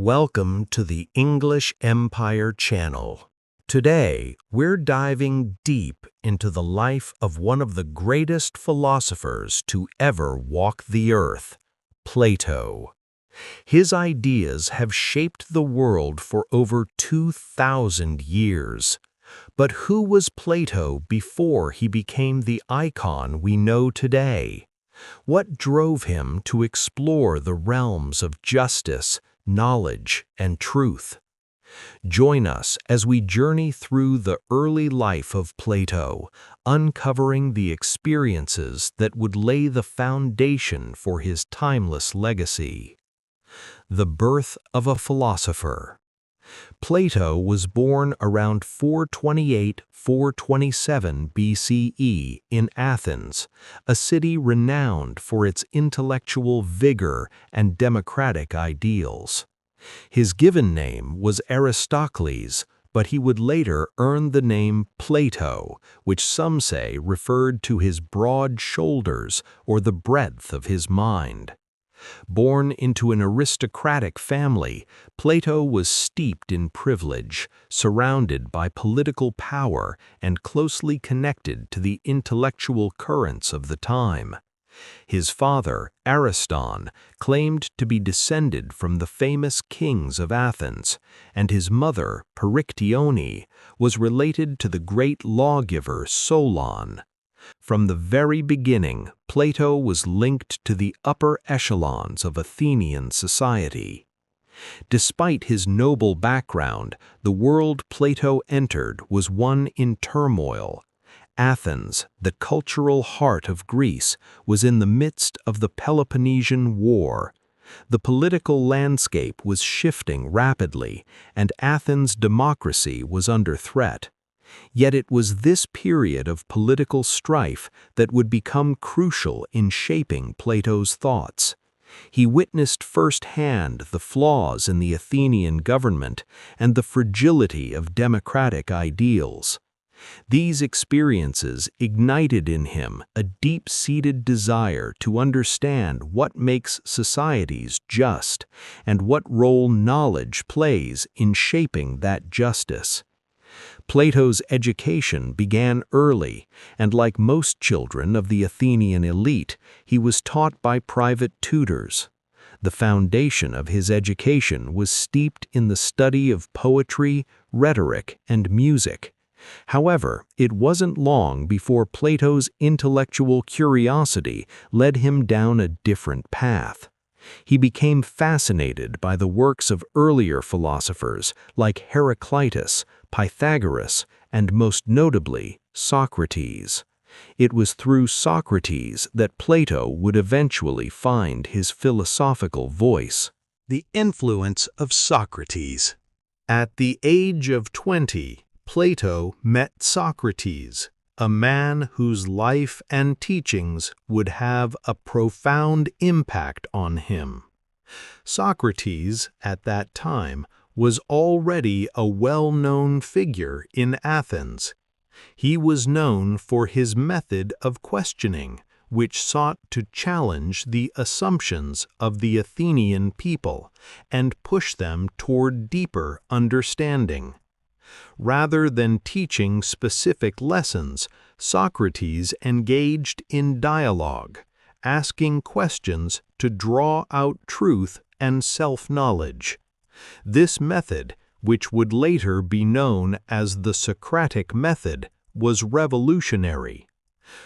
Welcome to the English Empire Channel. Today, we're diving deep into the life of one of the greatest philosophers to ever walk the earth, Plato. His ideas have shaped the world for over 2,000 years. But who was Plato before he became the icon we know today? What drove him to explore the realms of justice, knowledge, and truth? Join us as we journey through the early life of Plato, uncovering the experiences that would lay the foundation for his timeless legacy. The birth of a philosopher. Plato was born around 428–427 BCE in Athens, a city renowned for its intellectual vigor and democratic ideals. His given name was Aristocles, but he would later earn the name Plato, which some say referred to his broad shoulders or the breadth of his mind. Born into an aristocratic family, Plato was steeped in privilege, surrounded by political power, and closely connected to the intellectual currents of the time. His father, Ariston, claimed to be descended from the famous kings of Athens, and his mother, Perictione, was related to the great lawgiver Solon. From the very beginning, Plato was linked to the upper echelons of Athenian society. Despite his noble background, the world Plato entered was one in turmoil. Athens, the cultural heart of Greece, was in the midst of the Peloponnesian War. The political landscape was shifting rapidly, and Athens' democracy was under threat. Yet it was this period of political strife that would become crucial in shaping Plato's thoughts. He witnessed firsthand the flaws in the Athenian government and the fragility of democratic ideals. These experiences ignited in him a deep-seated desire to understand what makes societies just and what role knowledge plays in shaping that justice. Plato's education began early, and like most children of the Athenian elite, he was taught by private tutors. The foundation of his education was steeped in the study of poetry, rhetoric, and music. However, it wasn't long before Plato's intellectual curiosity led him down a different path. He became fascinated by the works of earlier philosophers like Heraclitus, Pythagoras, and most notably, Socrates. It was through Socrates that Plato would eventually find his philosophical voice. The influence of Socrates. At the age of 20, Plato met Socrates, a man whose life and teachings would have a profound impact on him. Socrates, at that time, was already a well-known figure in Athens. He was known for his method of questioning, which sought to challenge the assumptions of the Athenian people and push them toward deeper understanding. Rather than teaching specific lessons, Socrates engaged in dialogue, asking questions to draw out truth and self-knowledge. This method, which would later be known as the Socratic method, was revolutionary.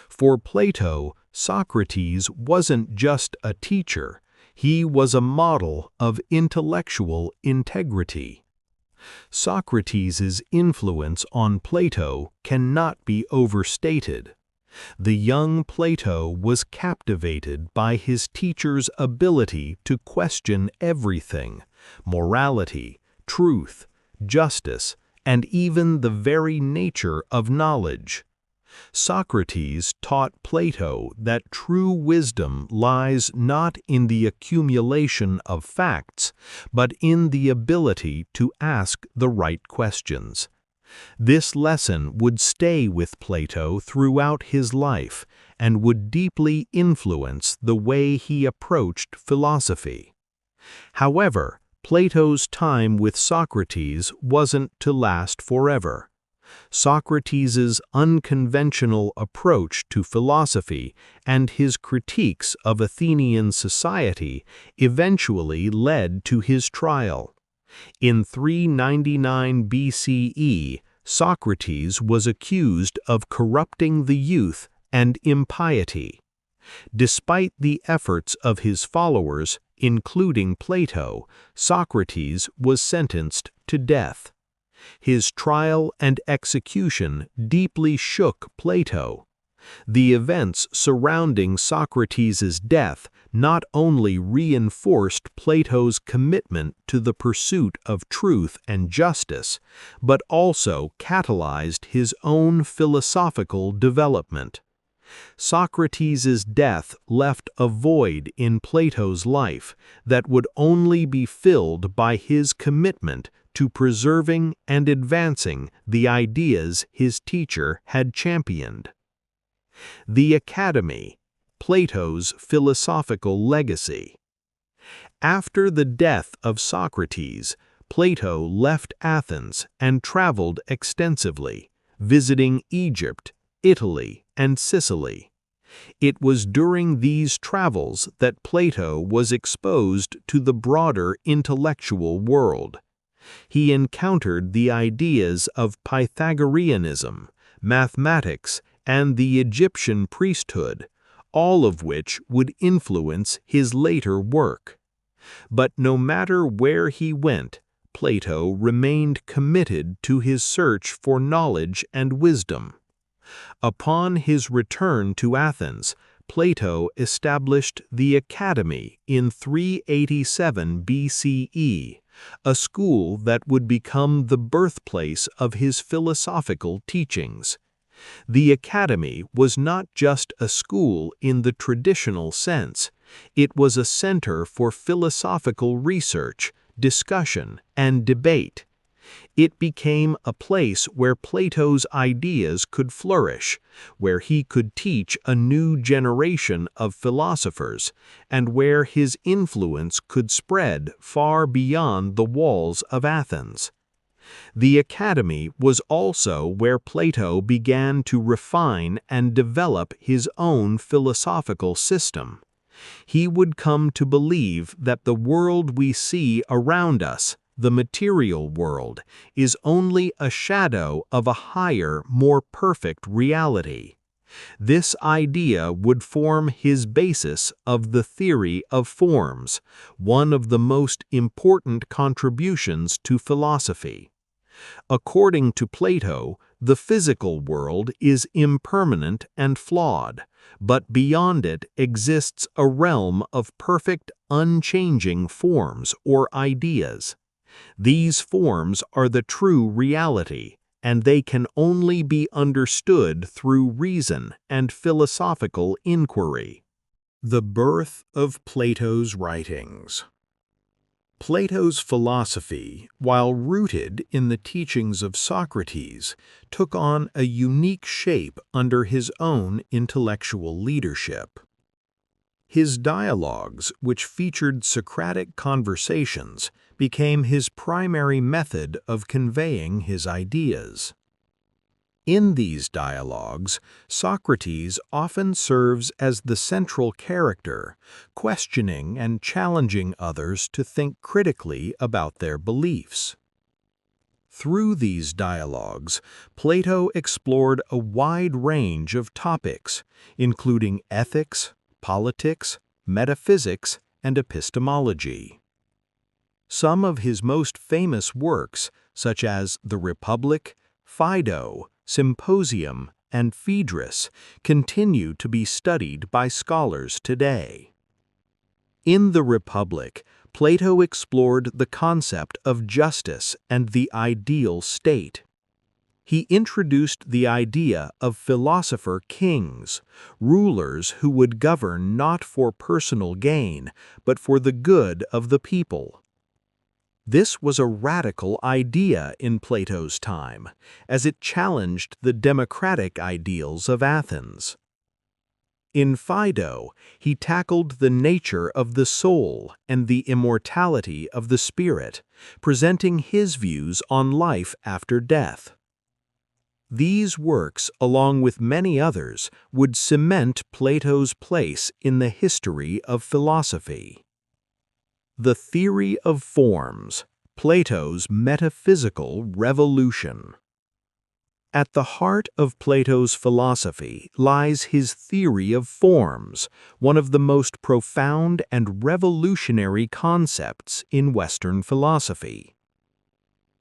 For Plato, Socrates wasn't just a teacher, he was a model of intellectual integrity. Socrates' influence on Plato cannot be overstated. The young Plato was captivated by his teacher's ability to question everything: morality, truth, justice, and even the very nature of knowledge. Socrates taught Plato that true wisdom lies not in the accumulation of facts, but in the ability to ask the right questions. This lesson would stay with Plato throughout his life and would deeply influence the way he approached philosophy. However, Plato's time with Socrates wasn't to last forever. Socrates' unconventional approach to philosophy and his critiques of Athenian society eventually led to his trial. In 399 BCE, Socrates was accused of corrupting the youth and impiety. Despite the efforts of his followers, including Plato, Socrates was sentenced to death. His trial and execution deeply shook Plato. The events surrounding Socrates' death not only reinforced Plato's commitment to the pursuit of truth and justice, but also catalyzed his own philosophical development. Socrates' death left a void in Plato's life that would only be filled by his commitment to preserving and advancing the ideas his teacher had championed. The Academy, Plato's philosophical legacy. After the death of Socrates, Plato left Athens and traveled extensively, visiting Egypt, Italy, and Sicily. It was during these travels that Plato was exposed to the broader intellectual world. He encountered the ideas of Pythagoreanism, mathematics, and the Egyptian priesthood, all of which would influence his later work. But no matter where he went, Plato remained committed to his search for knowledge and wisdom. Upon his return to Athens, Plato established the Academy in 387 BCE, a school that would become the birthplace of his philosophical teachings. The Academy was not just a school in the traditional sense, it was a center for philosophical research, discussion, and debate. It became a place where Plato's ideas could flourish, where he could teach a new generation of philosophers, and where his influence could spread far beyond the walls of Athens. The Academy was also where Plato began to refine and develop his own philosophical system. He would come to believe that the world we see around us, the material world, is only a shadow of a higher, more perfect reality. This idea would form his basis of the theory of forms, one of the most important contributions to philosophy. According to Plato, the physical world is impermanent and flawed, but beyond it exists a realm of perfect, unchanging forms or ideas. These forms are the true reality, and they can only be understood through reason and philosophical inquiry. The birth of Plato's writings. Plato's philosophy, while rooted in the teachings of Socrates, took on a unique shape under his own intellectual leadership. His dialogues, which featured Socratic conversations, became his primary method of conveying his ideas. In these dialogues, Socrates often serves as the central character, questioning and challenging others to think critically about their beliefs. Through these dialogues, Plato explored a wide range of topics, including ethics, politics, metaphysics, and epistemology. Some of his most famous works, such as The Republic, Phaedo, Symposium, and Phaedrus, continue to be studied by scholars today. In The Republic, Plato explored the concept of justice and the ideal state. He introduced the idea of philosopher kings, rulers who would govern not for personal gain, but for the good of the people. This was a radical idea in Plato's time, as it challenged the democratic ideals of Athens. In Phaedo, he tackled the nature of the soul and the immortality of the spirit, presenting his views on life after death. These works, along with many others, would cement Plato's place in the history of philosophy. The theory of forms, Plato's metaphysical revolution. At the heart of Plato's philosophy lies his theory of forms, one of the most profound and revolutionary concepts in Western philosophy.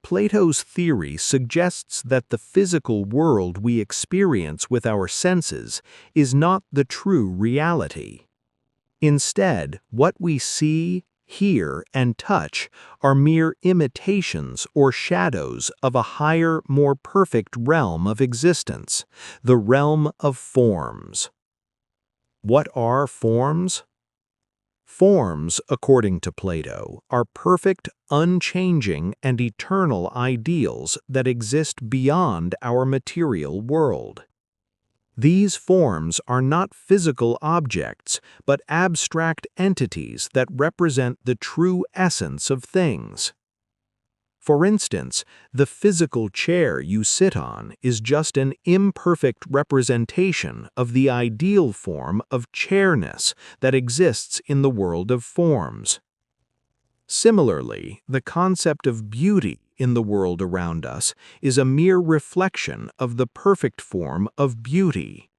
Plato's theory suggests that the physical world we experience with our senses is not the true reality. Instead, what we see, hear, and touch are mere imitations or shadows of a higher, more perfect realm of existence, the realm of forms. What are forms? Forms, according to Plato, are perfect, unchanging, and eternal ideals that exist beyond our material world. These forms are not physical objects, but abstract entities that represent the true essence of things. For instance, the physical chair you sit on is just an imperfect representation of the ideal form of chairness that exists in the world of forms. Similarly, the concept of beauty in the world around us is a mere reflection of the perfect form of beauty.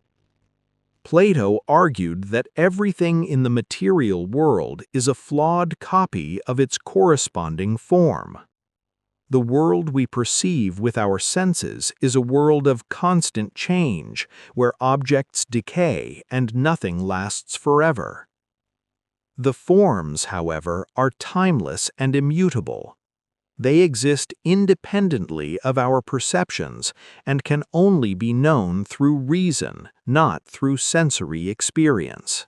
Plato argued that everything in the material world is a flawed copy of its corresponding form. The world we perceive with our senses is a world of constant change, where objects decay and nothing lasts forever. The forms, however, are timeless and immutable. They exist independently of our perceptions and can only be known through reason, not through sensory experience.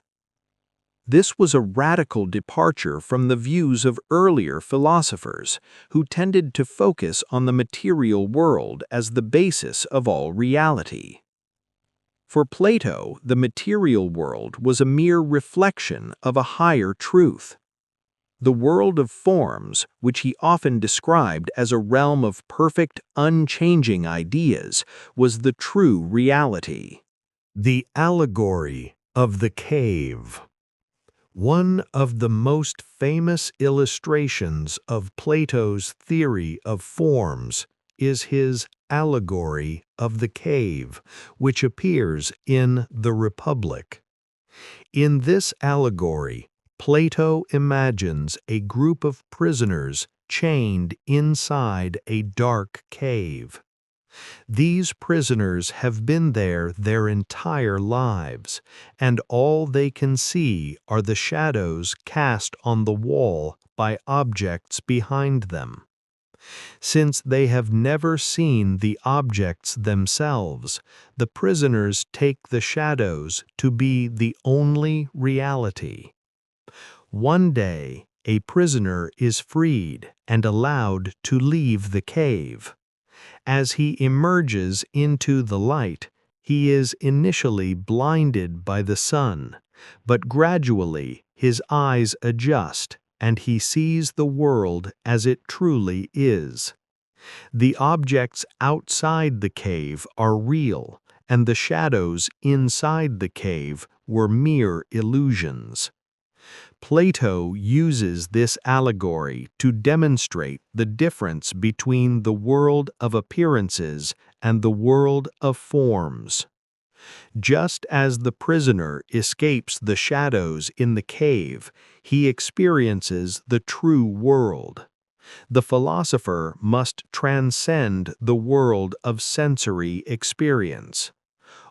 This was a radical departure from the views of earlier philosophers, who tended to focus on the material world as the basis of all reality. For Plato, the material world was a mere reflection of a higher truth. The world of forms, which he often described as a realm of perfect, unchanging ideas, was the true reality. The allegory of the cave. One of the most famous illustrations of Plato's theory of forms is his allegory of the cave, which appears in the Republic. In this allegory, Plato imagines a group of prisoners chained inside a dark cave. These prisoners have been there their entire lives, and all they can see are the shadows cast on the wall by objects behind them. Since they have never seen the objects themselves, the prisoners take the shadows to be the only reality. One day, a prisoner is freed and allowed to leave the cave. As he emerges into the light, he is initially blinded by the sun, but gradually his eyes adjust and he sees the world as it truly is. The objects outside the cave are real, and the shadows inside the cave were mere illusions. Plato uses this allegory to demonstrate the difference between the world of appearances and the world of forms. Just as the prisoner escapes the shadows in the cave, he experiences the true world. The philosopher must transcend the world of sensory experience.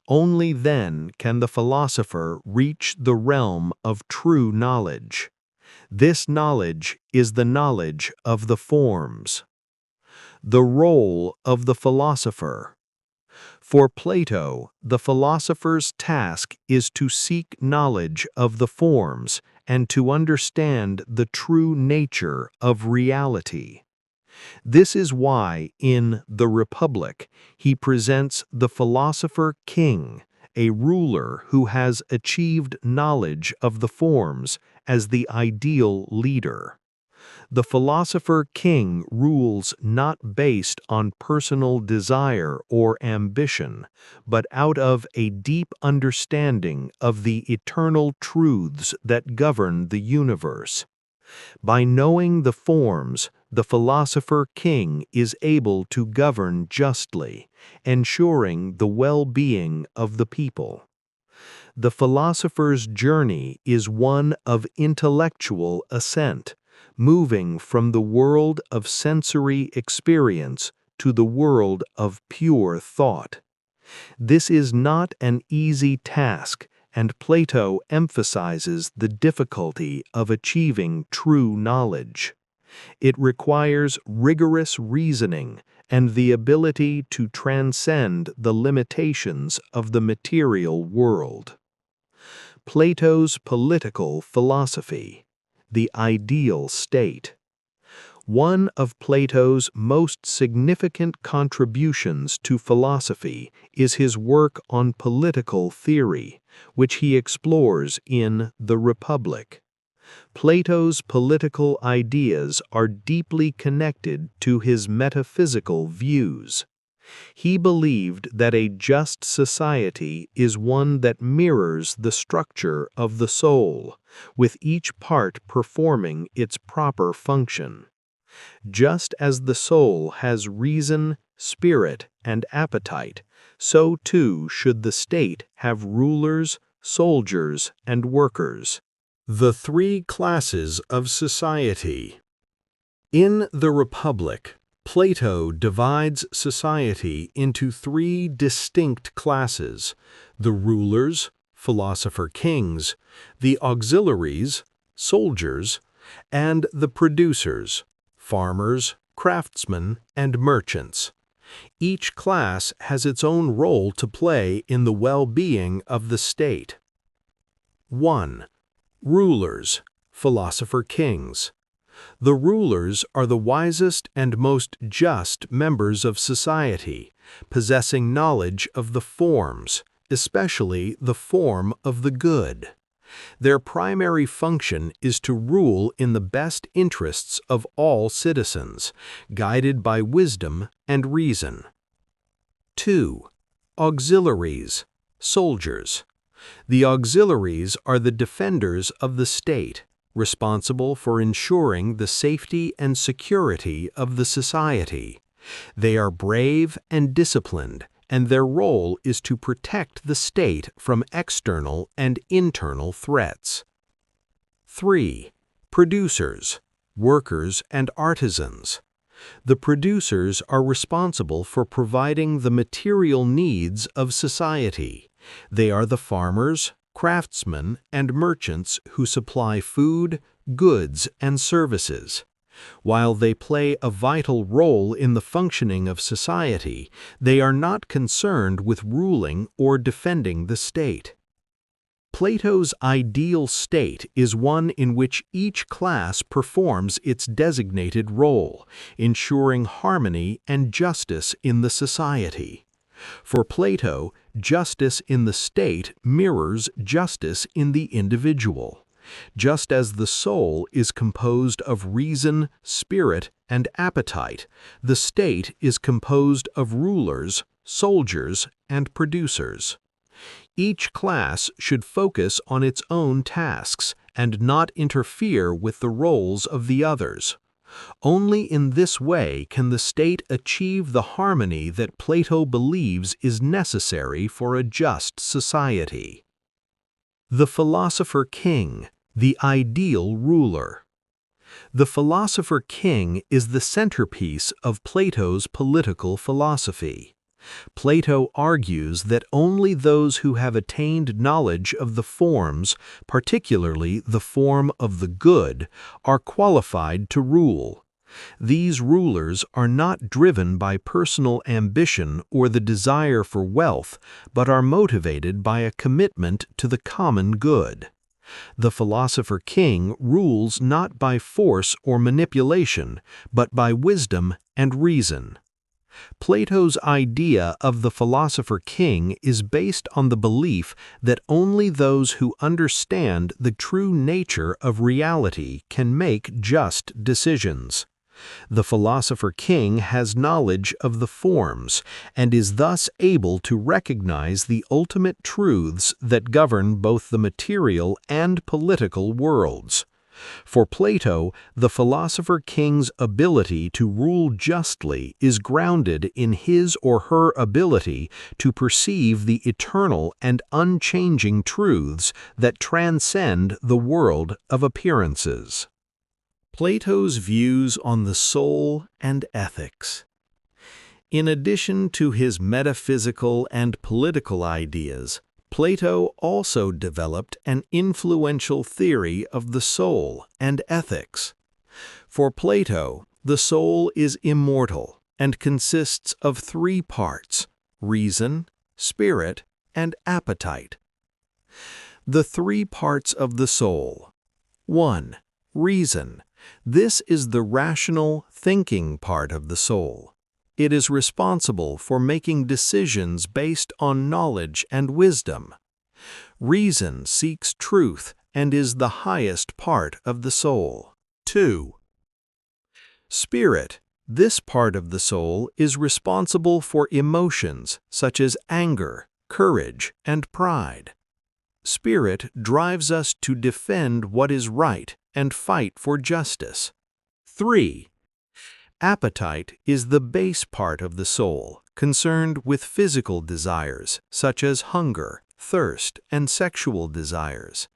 Only then can the philosopher reach the realm of true knowledge. This knowledge is the knowledge of the forms. The role of the philosopher. For Plato, the philosopher's task is to seek knowledge of the forms and to understand the true nature of reality. This is why, in The Republic, he presents the philosopher king, a ruler who has achieved knowledge of the forms as the ideal leader. The philosopher king rules not based on personal desire or ambition, but out of a deep understanding of the eternal truths that govern the universe. By knowing the forms, the philosopher king is able to govern justly, ensuring the well-being of the people. The philosopher's journey is one of intellectual ascent, moving from the world of sensory experience to the world of pure thought. This is not an easy task, and Plato emphasizes the difficulty of achieving true knowledge. It requires rigorous reasoning and the ability to transcend the limitations of the material world. Plato's political philosophy, the ideal state. One of Plato's most significant contributions to philosophy is his work on political theory, which he explores in The Republic. Plato's political ideas are deeply connected to his metaphysical views. He believed that a just society is one that mirrors the structure of the soul, with each part performing its proper function. Just as the soul has reason, spirit, and appetite, so too should the state have rulers, soldiers, and workers. The three classes of society. In The Republic, Plato divides society into three distinct classes: the rulers, philosopher kings, the auxiliaries, soldiers, and the producers, farmers, craftsmen, and merchants. Each class has its own role to play in the well-being of the state. 1. Rulers, philosopher kings. The rulers are the wisest and most just members of society, possessing knowledge of the forms, especially the form of the good. Their primary function is to rule in the best interests of all citizens, guided by wisdom and reason. 2. Auxiliaries, soldiers. The auxiliaries are the defenders of the state, responsible for ensuring the safety and security of the society. They are brave and disciplined, and their role is to protect the state from external and internal threats. 3. Producers, workers, and artisans. The producers are responsible for providing the material needs of society. They are the farmers, craftsmen, and merchants who supply food, goods, and services. While they play a vital role in the functioning of society, they are not concerned with ruling or defending the state. Plato's ideal state is one in which each class performs its designated role, ensuring harmony and justice in the society. For Plato, justice in the state mirrors justice in the individual. Just as the soul is composed of reason, spirit, and appetite, the state is composed of rulers, soldiers, and producers. Each class should focus on its own tasks and not interfere with the roles of the others. Only in this way can the state achieve the harmony that Plato believes is necessary for a just society. The philosopher king, the ideal ruler. The philosopher king is the centerpiece of Plato's political philosophy. Plato argues that only those who have attained knowledge of the forms, particularly the form of the good, are qualified to rule. These rulers are not driven by personal ambition or the desire for wealth, but are motivated by a commitment to the common good. The philosopher king rules not by force or manipulation, but by wisdom and reason. Plato's idea of the philosopher king is based on the belief that only those who understand the true nature of reality can make just decisions. The philosopher king has knowledge of the forms and is thus able to recognize the ultimate truths that govern both the material and political worlds. For Plato, the philosopher king's ability to rule justly is grounded in his or her ability to perceive the eternal and unchanging truths that transcend the world of appearances. Plato's views on the soul and ethics. In addition to his metaphysical and political ideas, Plato also developed an influential theory of the soul and ethics. For Plato, the soul is immortal and consists of three parts: reason, spirit, and appetite. The three parts of the soul. 1. Reason. This is the rational, thinking part of the soul. It is responsible for making decisions based on knowledge and wisdom. Reason seeks truth and is the highest part of the soul. 2. Spirit. This part of the soul is responsible for emotions such as anger, courage, and pride. Spirit drives us to defend what is right and fight for justice. 3. Appetite is the base part of the soul, concerned with physical desires, such as hunger, thirst, and sexual desires.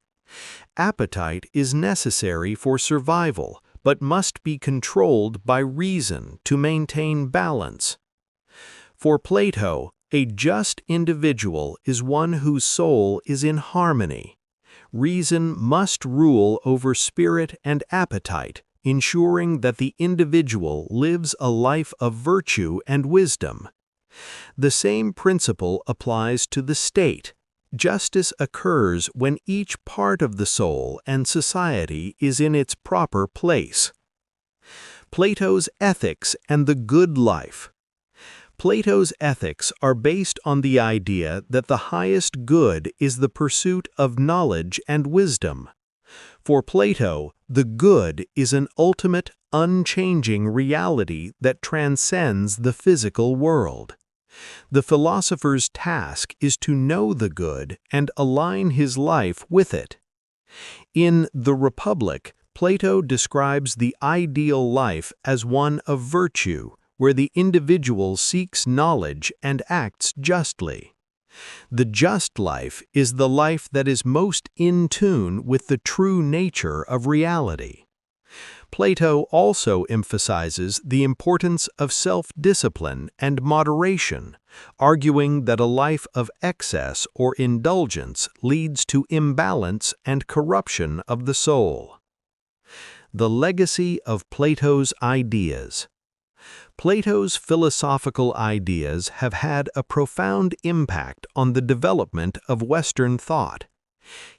Appetite is necessary for survival, but must be controlled by reason to maintain balance. For Plato, a just individual is one whose soul is in harmony. Reason must rule over spirit and appetite, ensuring that the individual lives a life of virtue and wisdom. The same principle applies to the state. Justice occurs when each part of the soul and society is in its proper place. Plato's ethics and the good life. Plato's ethics are based on the idea that the highest good is the pursuit of knowledge and wisdom. For Plato, the good is an ultimate, unchanging reality that transcends the physical world. The philosopher's task is to know the good and align his life with it. In The Republic, Plato describes the ideal life as one of virtue, where the individual seeks knowledge and acts justly. The just life is the life that is most in tune with the true nature of reality. Plato also emphasizes the importance of self-discipline and moderation, arguing that a life of excess or indulgence leads to imbalance and corruption of the soul. The legacy of Plato's ideas. Plato's philosophical ideas have had a profound impact on the development of Western thought.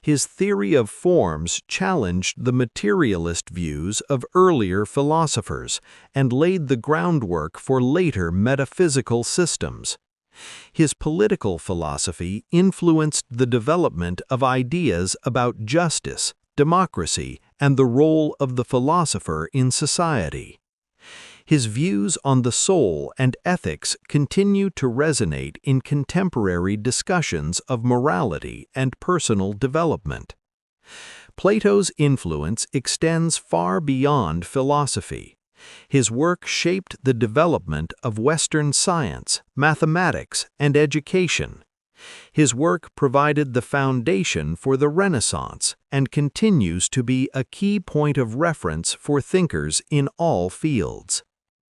His theory of forms challenged the materialist views of earlier philosophers and laid the groundwork for later metaphysical systems. His political philosophy influenced the development of ideas about justice, democracy, and the role of the philosopher in society. His views on the soul and ethics continue to resonate in contemporary discussions of morality and personal development. Plato's influence extends far beyond philosophy. His work shaped the development of Western science, mathematics, and education. His work provided the foundation for the Renaissance and continues to be a key point of reference for thinkers in all fields.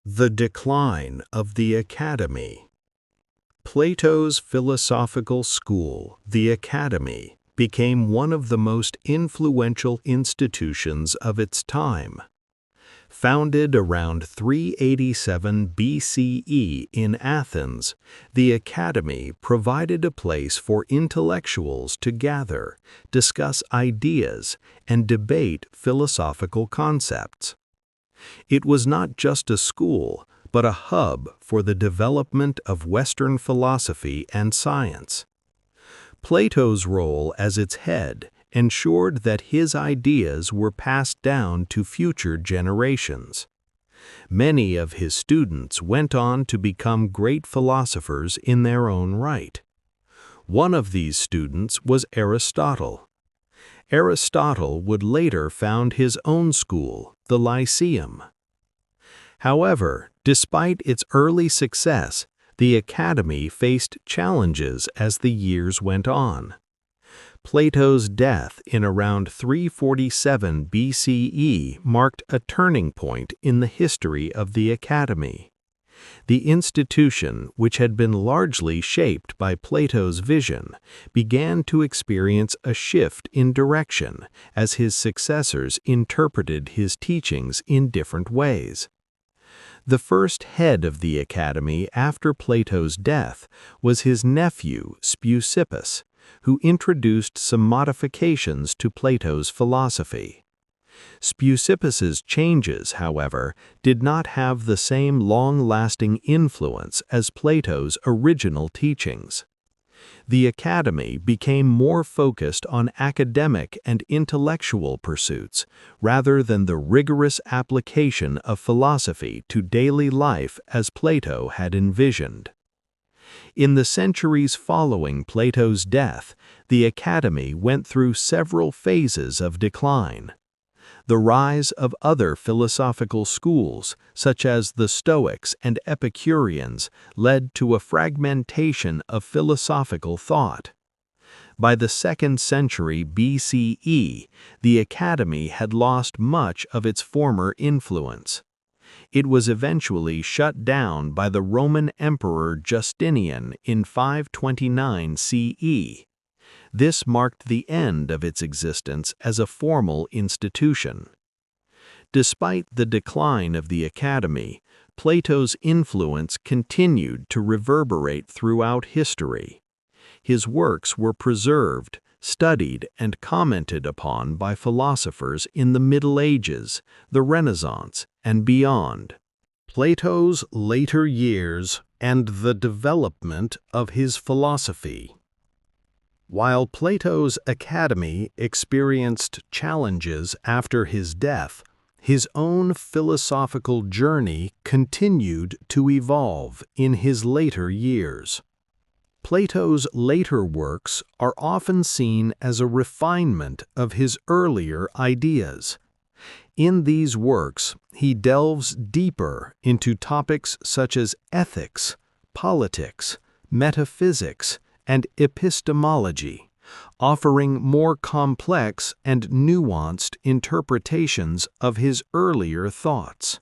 The decline of the Academy. Plato's philosophical school, the Academy, became one of the most influential institutions of its time. Founded around 387 BCE in Athens, the Academy provided a place for intellectuals to gather, discuss ideas, and debate philosophical concepts. It was not just a school, but a hub for the development of Western philosophy and science. Plato's role as its head ensured that his ideas were passed down to future generations. Many of his students went on to become great philosophers in their own right. One of these students was Aristotle. Aristotle would later found his own school, the Lyceum. However, despite its early success, the Academy faced challenges as the years went on. Plato's death in around 347 BCE marked a turning point in the history of the Academy. The institution, which had been largely shaped by Plato's vision, began to experience a shift in direction as his successors interpreted his teachings in different ways. The first head of the Academy after Plato's death was his nephew Speusippus, who introduced some modifications to Plato's philosophy. Speusippus's changes, however, did not have the same long-lasting influence as Plato's original teachings. The Academy became more focused on academic and intellectual pursuits rather than the rigorous application of philosophy to daily life as Plato had envisioned. In the centuries following Plato's death, the Academy went through several phases of decline. The rise of other philosophical schools, such as the Stoics and Epicureans, led to a fragmentation of philosophical thought. By the 2nd century BCE, the Academy had lost much of its former influence. It was eventually shut down by the Roman Emperor Justinian in 529 CE. This marked the end of its existence as a formal institution. Despite the decline of the Academy, Plato's influence continued to reverberate throughout history. His works were preserved, studied, and commented upon by philosophers in the Middle Ages, the Renaissance, and beyond. Plato's later years and the development of his philosophy. While Plato's Academy experienced challenges after his death, his own philosophical journey continued to evolve in his later years. Plato's later works are often seen as a refinement of his earlier ideas. In these works, he delves deeper into topics such as ethics, politics, metaphysics, and epistemology, offering more complex and nuanced interpretations of his earlier thoughts.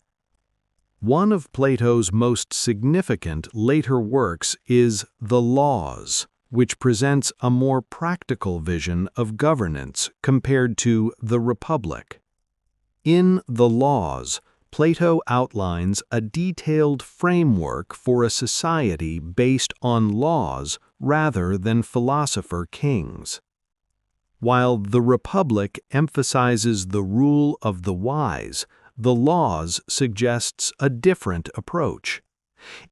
One of Plato's most significant later works is The Laws, which presents a more practical vision of governance compared to The Republic. In The Laws, Plato outlines a detailed framework for a society based on laws rather than philosopher kings. While The Republic emphasizes the rule of the wise, The Laws suggests a different approach.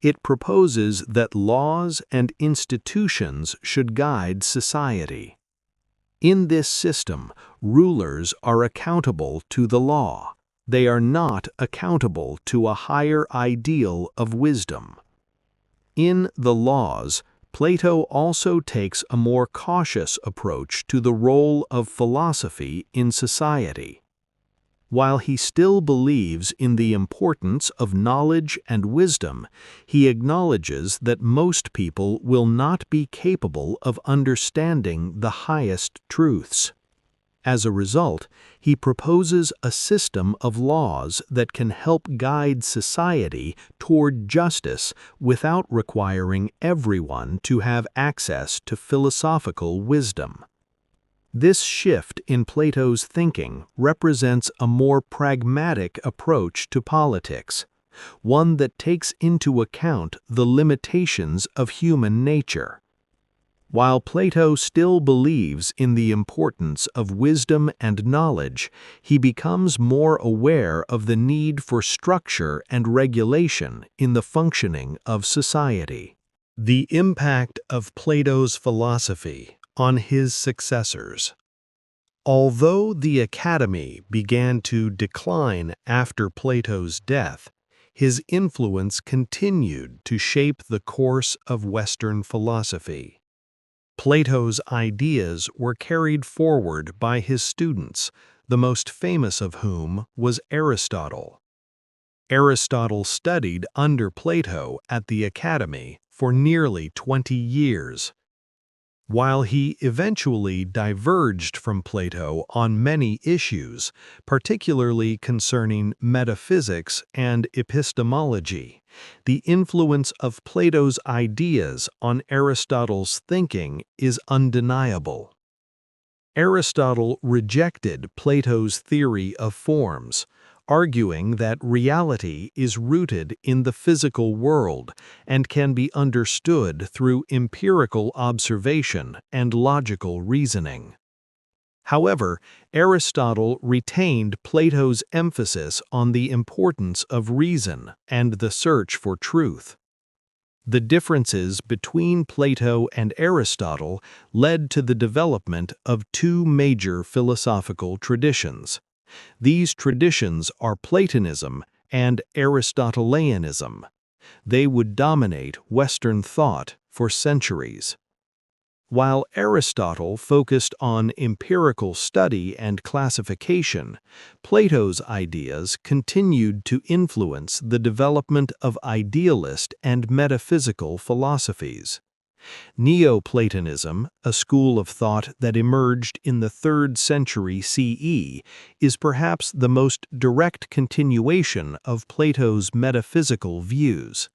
It proposes that laws and institutions should guide society. In this system, rulers are accountable to the law. They are not accountable to a higher ideal of wisdom. In The Laws, Plato also takes a more cautious approach to the role of philosophy in society. While he still believes in the importance of knowledge and wisdom, he acknowledges that most people will not be capable of understanding the highest truths. As a result, he proposes a system of laws that can help guide society toward justice without requiring everyone to have access to philosophical wisdom. This shift in Plato's thinking represents a more pragmatic approach to politics, one that takes into account the limitations of human nature. While Plato still believes in the importance of wisdom and knowledge, he becomes more aware of the need for structure and regulation in the functioning of society. The impact of Plato's philosophy on his successors. Although the Academy began to decline after Plato's death, his influence continued to shape the course of Western philosophy. Plato's ideas were carried forward by his students, the most famous of whom was Aristotle. Aristotle studied under Plato at the Academy for nearly 20 years. While he eventually diverged from Plato on many issues, particularly concerning metaphysics and epistemology, the influence of Plato's ideas on Aristotle's thinking is undeniable. Aristotle rejected Plato's theory of forms, arguing that reality is rooted in the physical world and can be understood through empirical observation and logical reasoning. However, Aristotle retained Plato's emphasis on the importance of reason and the search for truth. The differences between Plato and Aristotle led to the development of two major philosophical traditions. These traditions are Platonism and Aristotelianism. They would dominate Western thought for centuries. While Aristotle focused on empirical study and classification, Plato's ideas continued to influence the development of idealist and metaphysical philosophies. Neoplatonism, a school of thought that emerged in the 3rd century CE, is perhaps the most direct continuation of Plato's metaphysical views.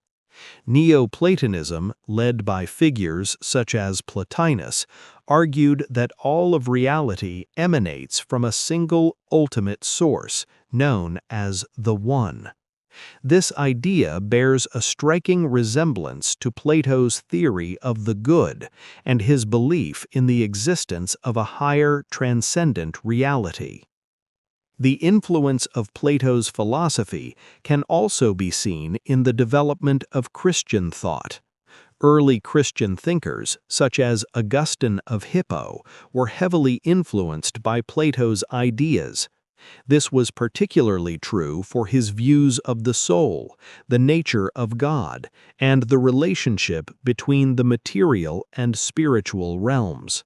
Neoplatonism, led by figures such as Plotinus, argued that all of reality emanates from a single ultimate source, known as the One. This idea bears a striking resemblance to Plato's theory of the good and his belief in the existence of a higher, transcendent reality. The influence of Plato's philosophy can also be seen in the development of Christian thought. Early Christian thinkers, such as Augustine of Hippo, were heavily influenced by Plato's ideas. This was particularly true for his views of the soul, the nature of God, and the relationship between the material and spiritual realms.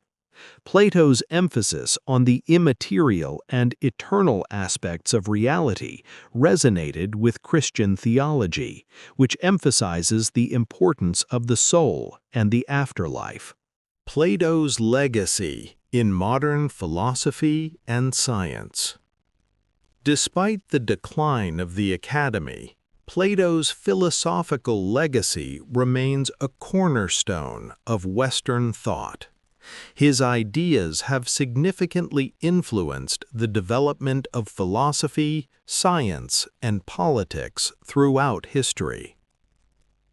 Plato's emphasis on the immaterial and eternal aspects of reality resonated with Christian theology, which emphasizes the importance of the soul and the afterlife. Plato's legacy in modern philosophy and science. Despite the decline of the Academy, Plato's philosophical legacy remains a cornerstone of Western thought. His ideas have significantly influenced the development of philosophy, science, and politics throughout history.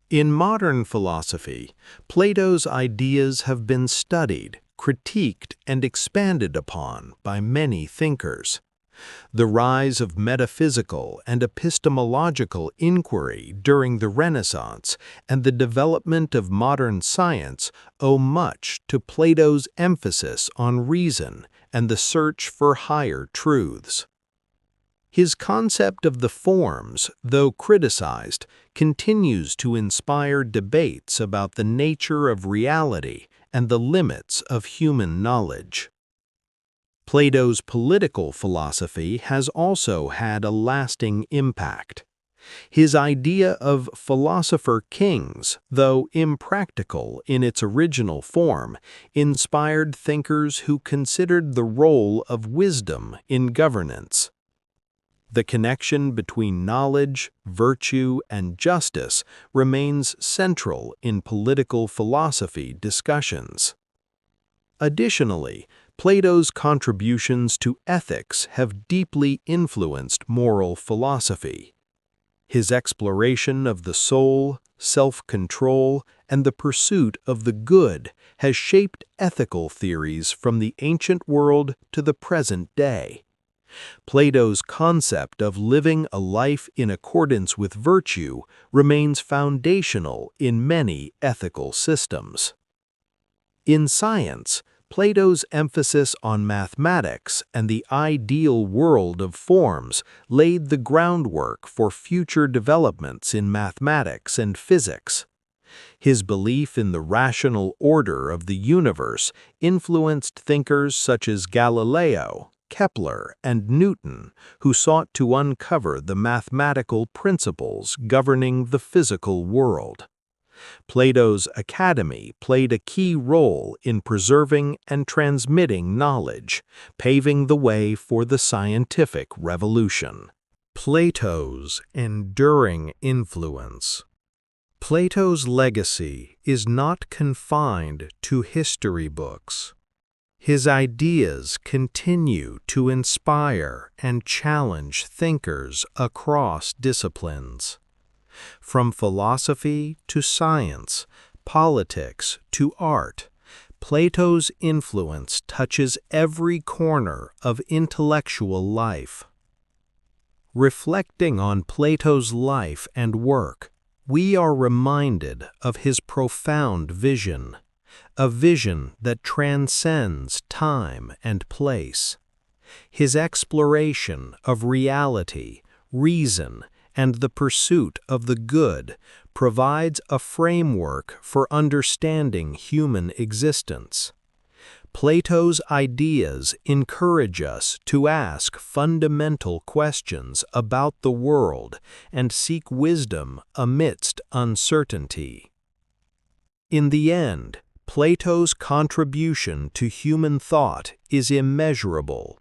In modern philosophy, Plato's ideas have been studied, critiqued, and expanded upon by many thinkers. The rise of metaphysical and epistemological inquiry during the Renaissance and the development of modern science owe much to Plato's emphasis on reason and the search for higher truths. His concept of the forms, though criticized, continues to inspire debates about the nature of reality and the limits of human knowledge. Plato's political philosophy has also had a lasting impact. His idea of philosopher kings, though impractical in its original form, inspired thinkers who considered the role of wisdom in governance. The connection between knowledge, virtue, and justice remains central in political philosophy discussions. Additionally, Plato's contributions to ethics have deeply influenced moral philosophy. His exploration of the soul, self-control, and the pursuit of the good has shaped ethical theories from the ancient world to the present day. Plato's concept of living a life in accordance with virtue remains foundational in many ethical systems. In science, Plato's emphasis on mathematics and the ideal world of forms laid the groundwork for future developments in mathematics and physics. His belief in the rational order of the universe influenced thinkers such as Galileo, Kepler, and Newton, who sought to uncover the mathematical principles governing the physical world. Plato's academy played a key role in preserving and transmitting knowledge, paving the way for the scientific revolution. Plato's enduring influence. Plato's legacy is not confined to history books. His ideas continue to inspire and challenge thinkers across disciplines. From philosophy to science, politics to art, Plato's influence touches every corner of intellectual life. Reflecting on Plato's life and work, we are reminded of his profound vision, a vision that transcends time and place. His exploration of reality, reason, and the pursuit of the good provides a framework for understanding human existence. Plato's ideas encourage us to ask fundamental questions about the world and seek wisdom amidst uncertainty. In the end, Plato's contribution to human thought is immeasurable.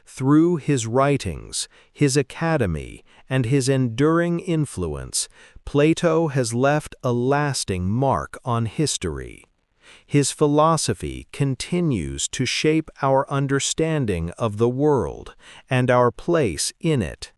Through his writings, his academy, and his enduring influence, Plato has left a lasting mark on history. His philosophy continues to shape our understanding of the world and our place in it.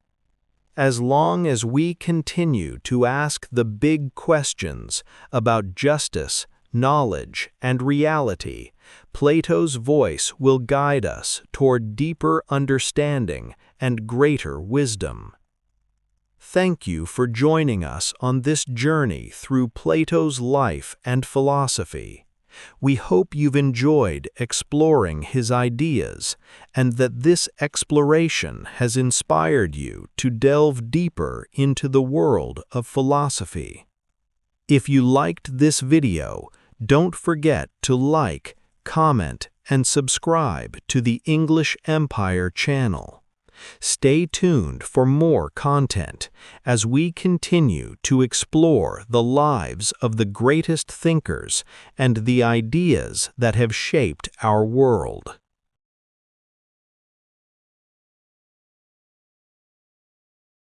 As long as we continue to ask the big questions about justice, knowledge, and reality, Plato's voice will guide us toward deeper understanding and greater wisdom. Thank you for joining us on this journey through Plato's life and philosophy. We hope you've enjoyed exploring his ideas and that this exploration has inspired you to delve deeper into the world of philosophy. If you liked this video, don't forget to like, comment, and subscribe to the English Empire channel. Stay tuned for more content as we continue to explore the lives of the greatest thinkers and the ideas that have shaped our world.